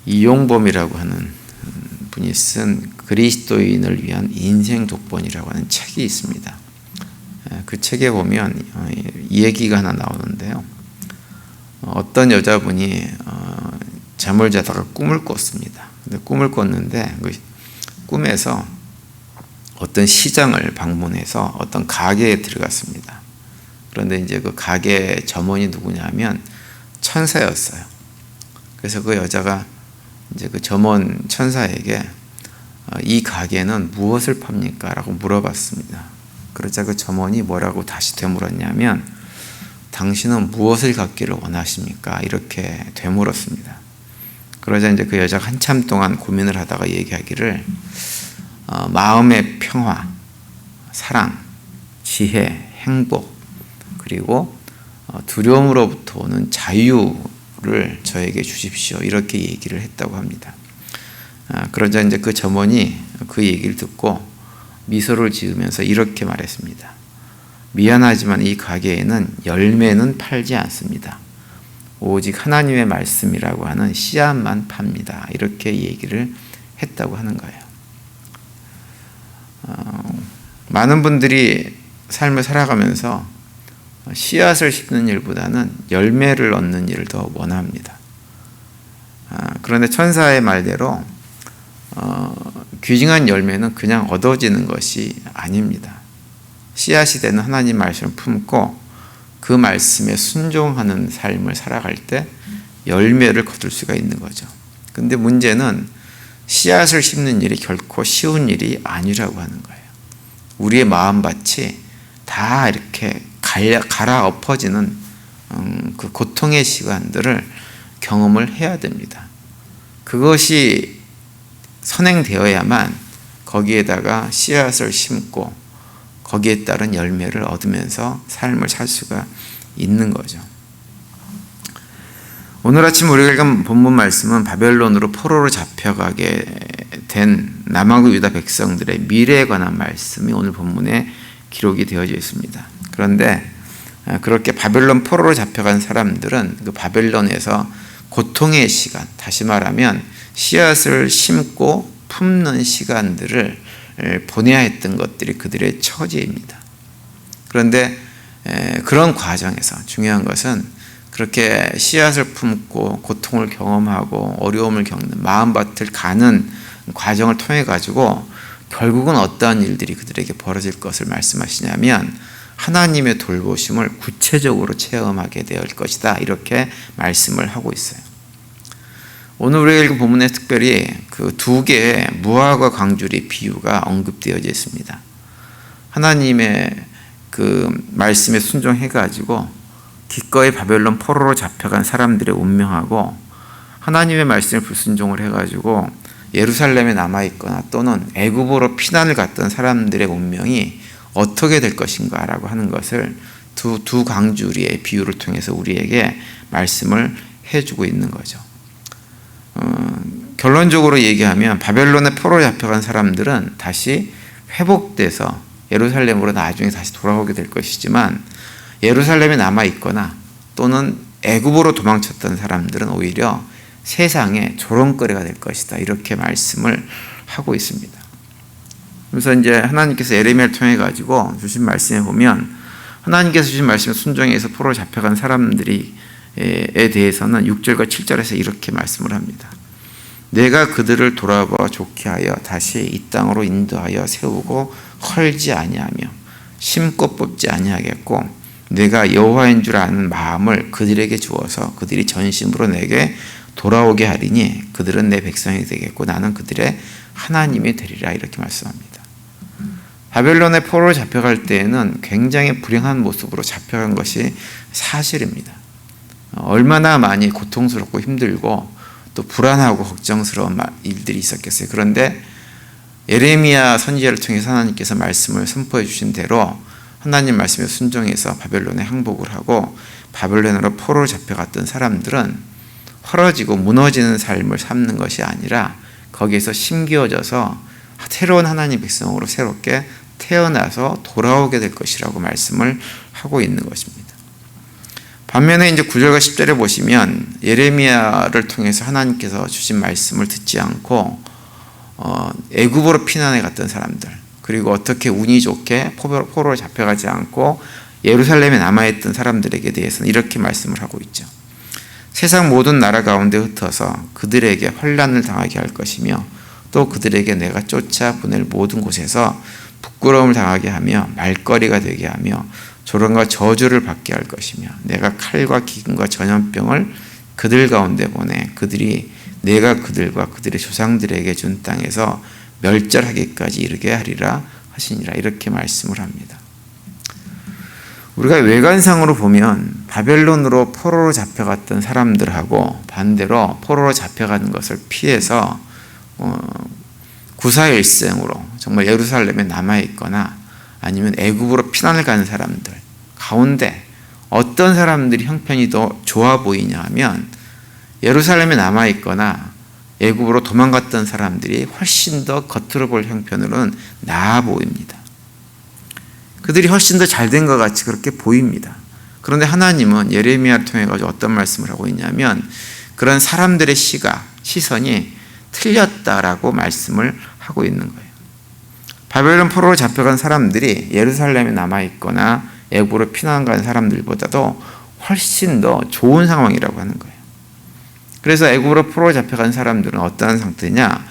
이용범이라고 하는 분이 쓴 그리스도인을 위한 인생 독본이라고 하는 책이 있습니다. 그 책에 보면 이 얘기가 하나 나오는데요. 어떤 여자분이 잠을 자다가 꿈을 꿨습니다. 근데 꿈을 꿨는데 그 꿈에서 어떤 시장을 방문해서 어떤 가게에 들어갔습니다. 그런데 이제 그 가게 점원이 누구냐면 천사였어요. 그래서 그 여자가 이제 그 점원 천사에게 이 가게는 무엇을 팝니까? 라고 물어봤습니다. 그러자 그 점원이 뭐라고 다시 되물었냐면 당신은 무엇을 갖기를 원하십니까? 이렇게 되물었습니다. 그러자 이제 그 여자가 한참 동안 고민을 하다가 얘기하기를 마음의 평화, 사랑, 지혜, 행복, 그리고 두려움으로부터 오는 자유를 저에게 주십시오. 이렇게 얘기를 했다고 합니다. 그러자 이제 그 점원이 그 얘기를 듣고 미소를 지으면서 이렇게 말했습니다. 미안하지만 이 가게에는 열매는 팔지 않습니다. 오직 하나님의 말씀이라고 하는 씨앗만 팝니다. 이렇게 얘기를 했다고 하는 거예요. 많은 분들이 삶을 살아가면서 씨앗을 심는 일보다는 열매를 얻는 일을 더 원합니다. 그런데 천사의 말대로 귀중한 열매는 그냥 얻어지는 것이 아닙니다. 씨앗이 되는 하나님 말씀을 품고 그 말씀에 순종하는 삶을 살아갈 때 열매를 거둘 수가 있는 거죠. 근데 문제는 씨앗을 심는 일이 결코 쉬운 일이 아니라고 하는 거예요. 우리의 마음밭이 다 이렇게 갈아 엎어지는 그 고통의 시간들을 경험을 해야 됩니다. 그것이 선행되어야만 거기에다가 씨앗을 심고 거기에 따른 열매를 얻으면서 삶을 살 수가 있는 거죠. 오늘 아침 우리가 읽은 본문 말씀은 바벨론으로 포로로 잡혀가게 된 남아국 유다 백성들의 미래에 관한 말씀이 오늘 본문에 기록이 되어져 있습니다. 그런데 그렇게 바벨론 포로로 잡혀간 사람들은 그 바벨론에서 고통의 시간, 다시 말하면 씨앗을 심고 품는 시간들을 보내야 했던 것들이 그들의 처지입니다. 그런데 그런 과정에서 중요한 것은 그렇게 씨앗을 품고 고통을 경험하고 어려움을 겪는 마음밭을 가는 과정을 통해 가지고 결국은 어떠한 일들이 그들에게 벌어질 것을 말씀하시냐면 하나님의 돌보심을 구체적으로 체험하게 될 것이다. 이렇게 말씀을 하고 있어요. 오늘 우리가 읽은 본문에 특별히 그 두 개의 무화과 광주리 비유가 언급되어져 있습니다. 하나님의 그 말씀에 순종해가지고 기꺼이 바벨론 포로로 잡혀간 사람들의 운명하고 하나님의 말씀에 불순종을 해가지고 예루살렘에 남아있거나 또는 애굽으로 피난을 갔던 사람들의 운명이 어떻게 될 것인가라고 하는 것을 두 광주리의 비유를 통해서 우리에게 말씀을 해주고 있는 거죠. 결론적으로 얘기하면 바벨론에 포로 잡혀간 사람들은 다시 회복돼서 예루살렘으로 나중에 다시 돌아오게 될 것이지만 예루살렘에 남아있거나 또는 애굽으로 도망쳤던 사람들은 오히려 세상에 조롱거리가 될 것이다. 이렇게 말씀을 하고 있습니다. 그래서 이제 하나님께서 예레미야를 통해 가지고 주신 말씀에 보면 하나님께서 주신 말씀에 순종해서 포로로 잡혀간 사람들에 대해서는 6절과 7절에서 이렇게 말씀을 합니다. 내가 그들을 돌아보아 좋게 하여 다시 이 땅으로 인도하여 세우고 헐지 아니하며 심고 뽑지 아니하겠고 내가 여호와인 줄 아는 마음을 그들에게 주어서 그들이 전심으로 내게 돌아오게 하리니 그들은 내 백성이 되겠고 나는 그들의 하나님이 되리라. 이렇게 말씀합니다. 바벨론의 포로로 잡혀갈 때에는 굉장히 불행한 모습으로 잡혀간 것이 사실입니다. 얼마나 많이 고통스럽고 힘들고 또 불안하고 걱정스러운 일들이 있었겠어요. 그런데 예레미야 선지자를 통해서 하나님께서 말씀을 선포해 주신 대로 하나님 말씀에 순종해서 바벨론에 항복을 하고 바벨론으로 포로로 잡혀갔던 사람들은 헐어지고 무너지는 삶을 삶는 것이 아니라 거기에서 심기어져서 새로운 하나님 백성으로 새롭게 태어나서 돌아오게 될 것이라고 말씀을 하고 있는 것입니다. 반면에 이제 9절과 10절에 보시면 예레미야를 통해서 하나님께서 주신 말씀을 듣지 않고 애굽으로 피난해 갔던 사람들, 그리고 어떻게 운이 좋게 포로로 잡혀가지 않고 예루살렘에 남아있던 사람들에게 대해서는 이렇게 말씀을 하고 있죠. 세상 모든 나라 가운데 흩어서 그들에게 환난을 당하게 할 것이며 또 그들에게 내가 쫓아 보낼 모든 곳에서 부끄러움을 당하게 하며 말거리가 되게 하며 조롱과 저주를 받게 할 것이며 내가 칼과 기근과 전염병을 그들 가운데 보내 그들이 내가 그들과 그들의 조상들에게 준 땅에서 멸절하기까지 이르게 하리라 하시니라, 이렇게 말씀을 합니다. 우리가 외관상으로 보면 바벨론으로 포로로 잡혀갔던 사람들하고 반대로 포로로 잡혀가는 것을 피해서 구사일생으로 정말 예루살렘에 남아있거나 아니면 애굽으로 피난을 가는 사람들 가운데 어떤 사람들이 형편이 더 좋아 보이냐 하면 예루살렘에 남아있거나 애굽으로 도망갔던 사람들이 훨씬 더 겉으로 볼 형편으로는 나아 보입니다. 그들이 훨씬 더 잘된 것 같이 그렇게 보입니다. 그런데 하나님은 예레미야를 통해 가지고 어떤 말씀을 하고 있냐면 그런 사람들의 시선이 틀렸다라고 말씀을 하고 있는 거예요. 바벨론 포로로 잡혀간 사람들이 예루살렘에 남아있거나 애굽으로 피난 간 사람들보다도 훨씬 더 좋은 상황이라고 하는 거예요. 그래서 애굽으로 포로로 잡혀간 사람들은 어떠한 상태냐,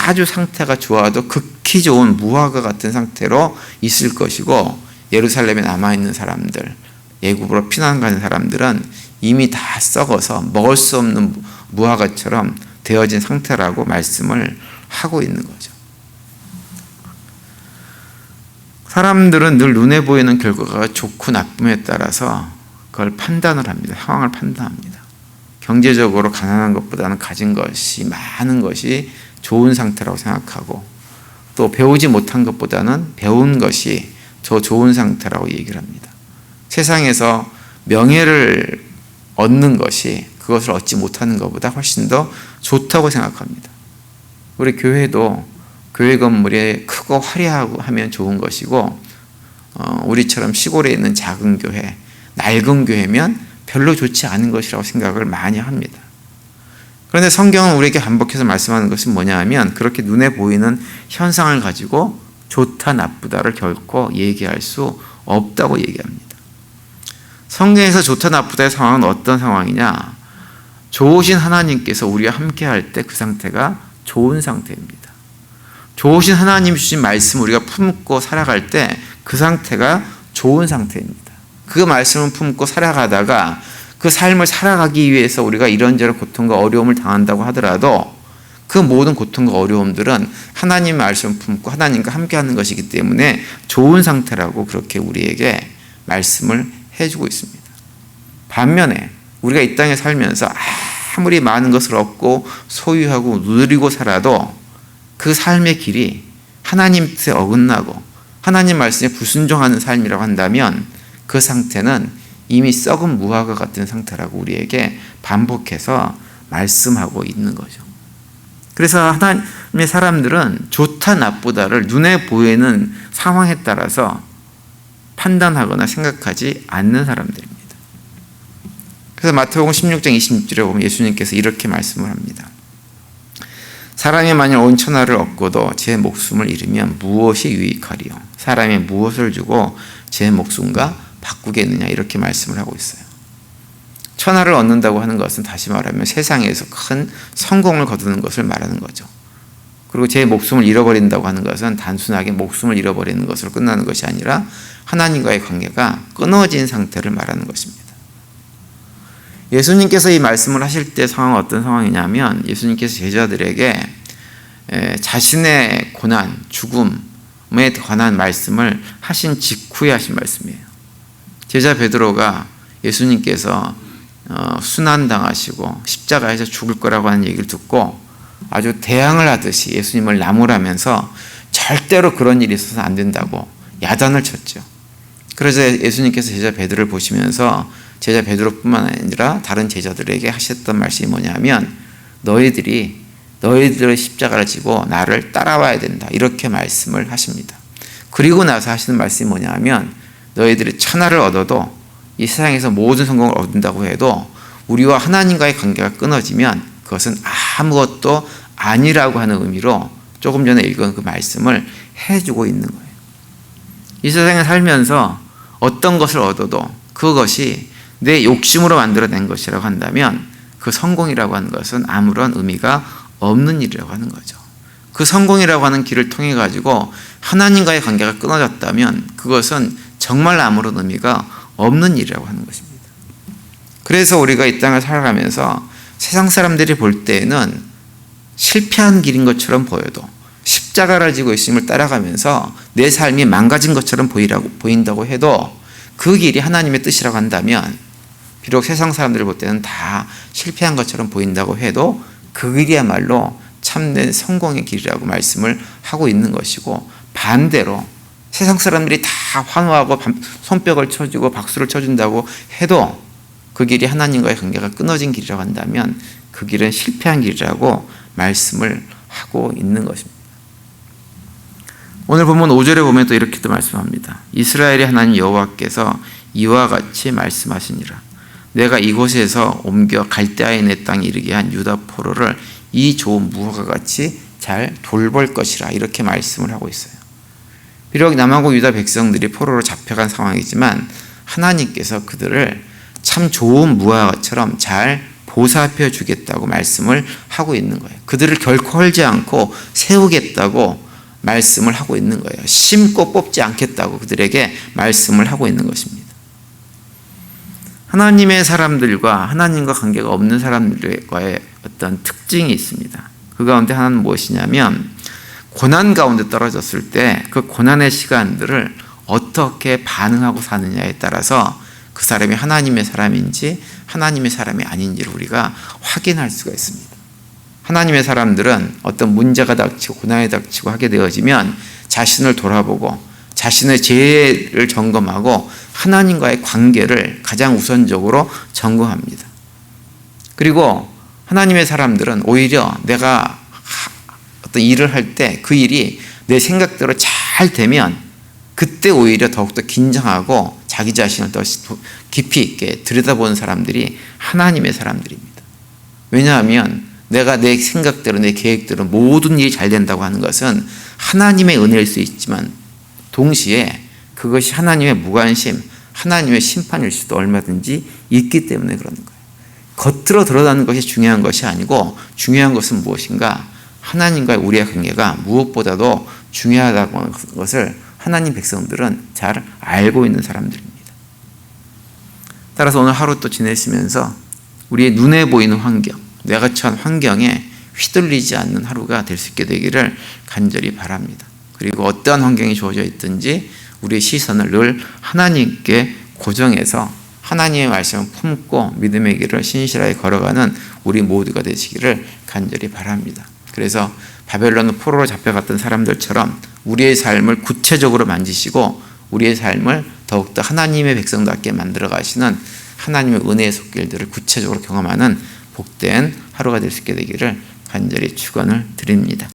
아주 상태가 좋아도 극히 좋은 무화과 같은 상태로 있을 것이고, 예루살렘에 남아있는 사람들, 애굽으로 피난 가는 사람들은 이미 다 썩어서 먹을 수 없는 무화과처럼 되어진 상태라고 말씀을 하고 있는 거죠. 사람들은 늘 눈에 보이는 결과가 좋고 나쁨에 따라서 그걸 판단을 합니다. 상황을 판단합니다. 경제적으로 가난한 것보다는 가진 것이 많은 것이 좋은 상태라고 생각하고, 또 배우지 못한 것보다는 배운 것이 더 좋은 상태라고 얘기를 합니다. 세상에서 명예를 얻는 것이 그것을 얻지 못하는 것보다 훨씬 더 좋다고 생각합니다. 우리 교회도 교회 건물이 크고 화려하고 하면 좋은 것이고, 우리처럼 시골에 있는 작은 교회, 낡은 교회면 별로 좋지 않은 것이라고 생각을 많이 합니다. 그런데 성경은 우리에게 반복해서 말씀하는 것은 뭐냐 하면 그렇게 눈에 보이는 현상을 가지고 좋다 나쁘다를 결코 얘기할 수 없다고 얘기합니다. 성경에서 좋다 나쁘다의 상황은 어떤 상황이냐, 좋으신 하나님께서 우리와 함께 할 때 그 상태가 좋은 상태입니다. 좋으신 하나님 주신 말씀 우리가 품고 살아갈 때 그 상태가 좋은 상태입니다. 그 말씀을 품고 살아가다가 그 삶을 살아가기 위해서 우리가 이런저런 고통과 어려움을 당한다고 하더라도 그 모든 고통과 어려움들은 하나님의 말씀을 품고 하나님과 함께하는 것이기 때문에 좋은 상태라고 그렇게 우리에게 말씀을 해주고 있습니다. 반면에 우리가 이 땅에 살면서 아무리 많은 것을 얻고 소유하고 누리고 살아도 그 삶의 길이 하나님 뜻에 어긋나고 하나님 말씀에 불순종하는 삶이라고 한다면 그 상태는 이미 썩은 무화과 같은 상태라고 우리에게 반복해서 말씀하고 있는 거죠. 그래서 하나님의 사람들은 좋다 나쁘다를 눈에 보이는 상황에 따라서 판단하거나 생각하지 않는 사람들입니다. 그래서 마태복음 16장 26절에 보면 예수님께서 이렇게 말씀을 합니다. 사람이 만일 온 천하를 얻고도 제 목숨을 잃으면 무엇이 유익하리요? 사람이 무엇을 주고 제 목숨과 바꾸겠느냐, 이렇게 말씀을 하고 있어요. 천하를 얻는다고 하는 것은 다시 말하면 세상에서 큰 성공을 거두는 것을 말하는 거죠. 그리고 제 목숨을 잃어버린다고 하는 것은 단순하게 목숨을 잃어버리는 것으로 끝나는 것이 아니라 하나님과의 관계가 끊어진 상태를 말하는 것입니다. 예수님께서 이 말씀을 하실 때 상황은 어떤 상황이냐면 예수님께서 제자들에게 자신의 고난, 죽음에 관한 말씀을 하신 직후에 하신 말씀이에요. 제자 베드로가 예수님께서 순환당하시고 십자가에서 죽을 거라고 하는 얘기를 듣고 아주 대항을 하듯이 예수님을 나무라면서 절대로 그런 일이 있어서 안 된다고 야단을 쳤죠. 그래서 예수님께서 제자 베드로를 보시면서 제자 베드로뿐만 아니라 다른 제자들에게 하셨던 말씀이 뭐냐면 너희들의 십자가를 지고 나를 따라와야 된다, 이렇게 말씀을 하십니다. 그리고 나서 하시는 말씀이 뭐냐면 너희들이 천하를 얻어도 이 세상에서 모든 성공을 얻는다고 해도 우리와 하나님과의 관계가 끊어지면 그것은 아무것도 아니라고 하는 의미로 조금 전에 읽은 그 말씀을 해주고 있는 거예요. 이 세상에 살면서 어떤 것을 얻어도 그것이 내 욕심으로 만들어낸 것이라고 한다면 그 성공이라고 하는 것은 아무런 의미가 없는 일이라고 하는 거죠. 그 성공이라고 하는 길을 통해 가지고 하나님과의 관계가 끊어졌다면 그것은 정말 아무런 의미가 없는 일이라고 하는 것입니다. 그래서 우리가 이 땅을 살아가면서 세상 사람들이 볼 때에는 실패한 길인 것처럼 보여도 십자가를 지고 예수님을 따라가면서 내 삶이 망가진 것처럼 보인다고 해도 그 길이 하나님의 뜻이라고 한다면 비록 세상 사람들이 볼 때는 다 실패한 것처럼 보인다고 해도 그 길이야말로 참된 성공의 길이라고 말씀을 하고 있는 것이고, 반대로 세상 사람들이 다 환호하고 손뼉을 쳐주고 박수를 쳐준다고 해도 그 길이 하나님과의 관계가 끊어진 길이라고 한다면 그 길은 실패한 길이라고 말씀을 하고 있는 것입니다. 오늘 본문 5절에 보면 또 이렇게 또 말씀합니다. 이스라엘의 하나님 여호와께서 이와 같이 말씀하시니라. 내가 이곳에서 옮겨 갈대아의 내 땅에 이르게 한 유다 포로를 이 좋은 무화과 같이 잘 돌볼 것이라, 이렇게 말씀을 하고 있어요. 비록 남하고 유다 백성들이 포로로 잡혀간 상황이지만 하나님께서 그들을 참 좋은 무화과처럼 잘 보살펴 주겠다고 말씀을 하고 있는 거예요. 그들을 결코 헐지 않고 세우겠다고 말씀을 하고 있는 거예요. 심고 뽑지 않겠다고 그들에게 말씀을 하고 있는 것입니다. 하나님의 사람들과 하나님과 관계가 없는 사람들과의 어떤 특징이 있습니다. 그 가운데 하나는 무엇이냐면, 고난 가운데 떨어졌을 때 그 고난의 시간들을 어떻게 반응하고 사느냐에 따라서 그 사람이 하나님의 사람인지 하나님의 사람이 아닌지를 우리가 확인할 수가 있습니다. 하나님의 사람들은 어떤 문제가 닥치고 고난이 닥치고 하게 되어지면 자신을 돌아보고 자신의 죄를 점검하고 하나님과의 관계를 가장 우선적으로 점검합니다. 그리고 하나님의 사람들은 오히려 내가 어떤 일을 할 때 그 일이 내 생각대로 잘 되면 그때 오히려 더욱더 긴장하고 자기 자신을 더 깊이 있게 들여다보는 사람들이 하나님의 사람들입니다. 왜냐하면 내가 내 생각대로 내 계획대로 모든 일이 잘 된다고 하는 것은 하나님의 은혜일 수 있지만 동시에 그것이 하나님의 무관심, 하나님의 심판일 수도 얼마든지 있기 때문에 그러는 거예요. 겉으로 드러나는 것이 중요한 것이 아니고 중요한 것은 무엇인가? 하나님과의 우리의 관계가 무엇보다도 중요하다고 하는 것을 하나님 백성들은 잘 알고 있는 사람들입니다. 따라서 오늘 하루 또 지내시면서 우리의 눈에 보이는 환경, 내가 처한 환경에 휘둘리지 않는 하루가 될 수 있게 되기를 간절히 바랍니다. 그리고 어떠한 환경이 주어져 있든지 우리의 시선을 늘 하나님께 고정해서 하나님의 말씀을 품고 믿음의 길을 신실하게 걸어가는 우리 모두가 되시기를 간절히 바랍니다. 그래서 바벨론 포로로 잡혀갔던 사람들처럼 우리의 삶을 구체적으로 만지시고 우리의 삶을 더욱더 하나님의 백성답게 만들어 가시는 하나님의 은혜의 손길들을 구체적으로 경험하는 복된 하루가 될 수 있게 되기를 간절히 축원을 드립니다.